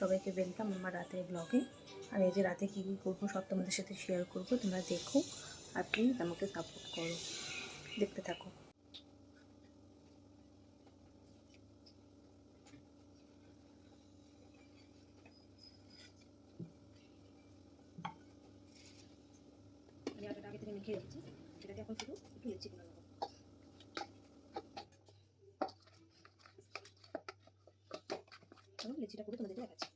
সবাইকে ওয়েলকাম আমার রাতের ব্লগে। আর এই যে রাতে কী কী করবো সব তোমাদের সাথে শেয়ার করবো, তোমরা দেখো আর প্লিজ আমাকে সাপোর্ট করো, দেখতে থাকো। আগে থেকে মেখে রেখেছি, সেটাকে এখন শুধু একটু লেচি করে নেবো। লেচিটা করে তোমাদেরকে দেখাচ্ছি।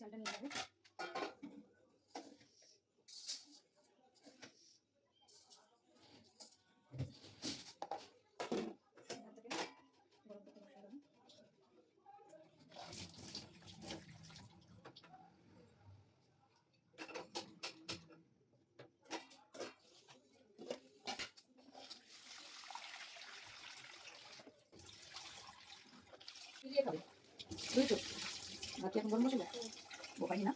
চালটা নিয়ে যাবো। দুইটো বাকি এখন গরম মশলা পারি না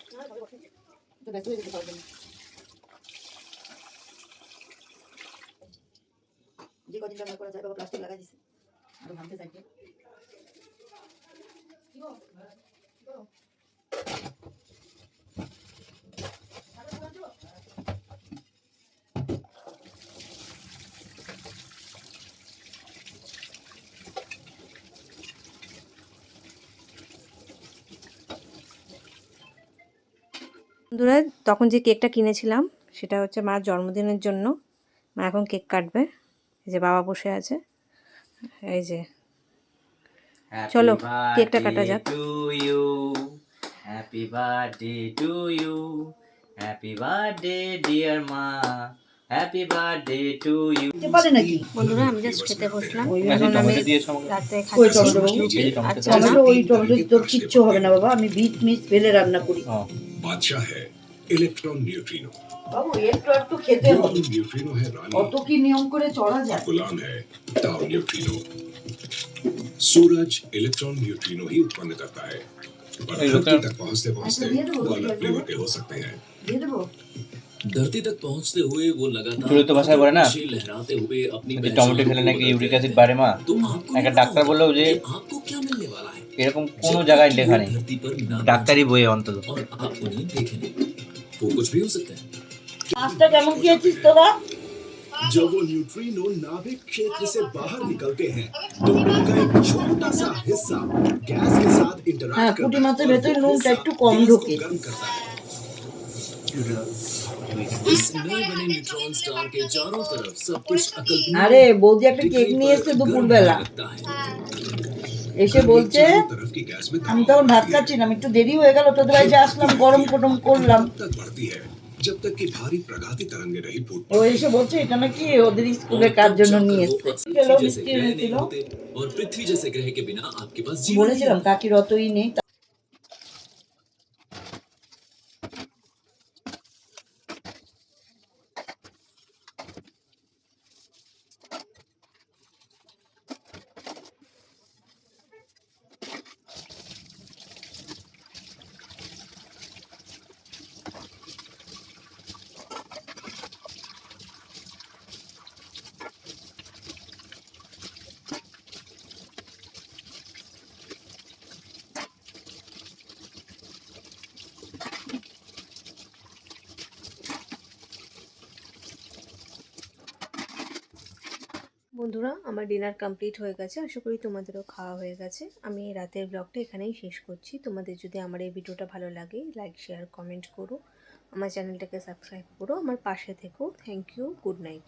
তো ব্যস্ত হয়ে যেতে পারবেন। যে কদিন ব্যবহার করা যায় বাবা প্লাস্টিক লাগাই দিচ্ছে আরো ভাঙতে চাইছে। বন্ধুরা, তখন যে কেকটা কিনেছিলাম সেটা হচ্ছে মার জন্মদিনের জন্য। মা এখন কেক কাটবে, এই যে বাবা বসে আছে, এই যে চলো কেকটা কাটা যাক। Happy birthday to you, happy birthday dear মা, হ্যাপি বার্থডে টু ইউ। বন্ধুরা আমি জাস্ট খেতে বসলাম, এখন আমি রাতে খাচ্ছি। আচ্ছা ওই টমেটো তোর কিচ্ছু হবে না বাবা, আমি বিট মিট ফেলে রান্না করি। বাদশা হ্যায় ইলেকট্রন নিউট্রিনো, বাবু একটু একটু খেতে হবে। নিউট্রিনো है रानी, অত কি নিয়ম করে চড়া যায়? गुलाम है ताओ न्यूट्रिनो। सूरज इलेक्ट्रॉन न्यूट्रिनो ही उत्पन्न करता है और धरती तक पहुंचते पहुंचते वो अलग फ्लेवर के हो सकते हैं। দিয়ে देबो धरती तक पहुंचते हुए वो लगातार চুলে তো ভাষায় বলে না लहराते हुए अपनी টমেটো খেলে নাকি ইউরিক অ্যাসিড বাড়ে। মা तो आपको একটা ডাক্তার বললো যে आपको क्या मिलने वाला है এরকম কোনো জায়গায় লেখা নেই, धरती पर ना ডাক্তারি বইয়ে অন্তত। और आप उन्हें देखें नहीं, वो कुछ भी हो सकता है। মাছটা কেমন খেয়েছিস তোরা? जब वो न्यूट्रिनो नाभिक क्षेत्र से बाहर निकलते हैं तो उनका एक छोटा सा हिस्सा गैस के साथ हाँ, इंटरैक्ट पुटी करता मात्रा है और भीतर वो नून हिस्सा একটু কম गैस को ঢোকে। गर्म करता है। इस नए बने न्यूट्रॉन स्टार के चारों तरफ सब कुछ अकल्पनीय আরে বৌদি একটা কেক নিয়ে এসেছে দুপুরবেলা, लगता है। এসে বলছে तरफ की गैस में আমি তখন ভাত খাচ্ছিলাম, একটু দেরি হয়ে গেল তোদের বাড়িতে আসলাম, গরম করলাম तक बढ़ती है जब तक कि भारी प्रगाति तरंगे नहीं फूट ও এসে বলছে এটা নাকি ওদের স্কুলে কার জন্য নিয়ে এসছে। पृथ्वी जैसे ग्रह नहीं होते और पृथ्वी जैसे ग्रह के बिना आपके पास जीवन नहीं বলেছিলাম आता। কাকির অতই নেই। বন্ধুরা, আমার ডিনার কমপ্লিট হয়ে গেছে, আশা করি তোমাদেরও খাওয়া হয়ে গেছে। আমি রাতের ব্লগটা এখানেই শেষ করছি। তোমাদের যদি আমার এই ভিডিওটা ভালো লাগে, লাইক শেয়ার কমেন্ট করো, আমার চ্যানেলটাকে সাবস্ক্রাইব করো, আমার পাশে থেকো। Thank you, good night.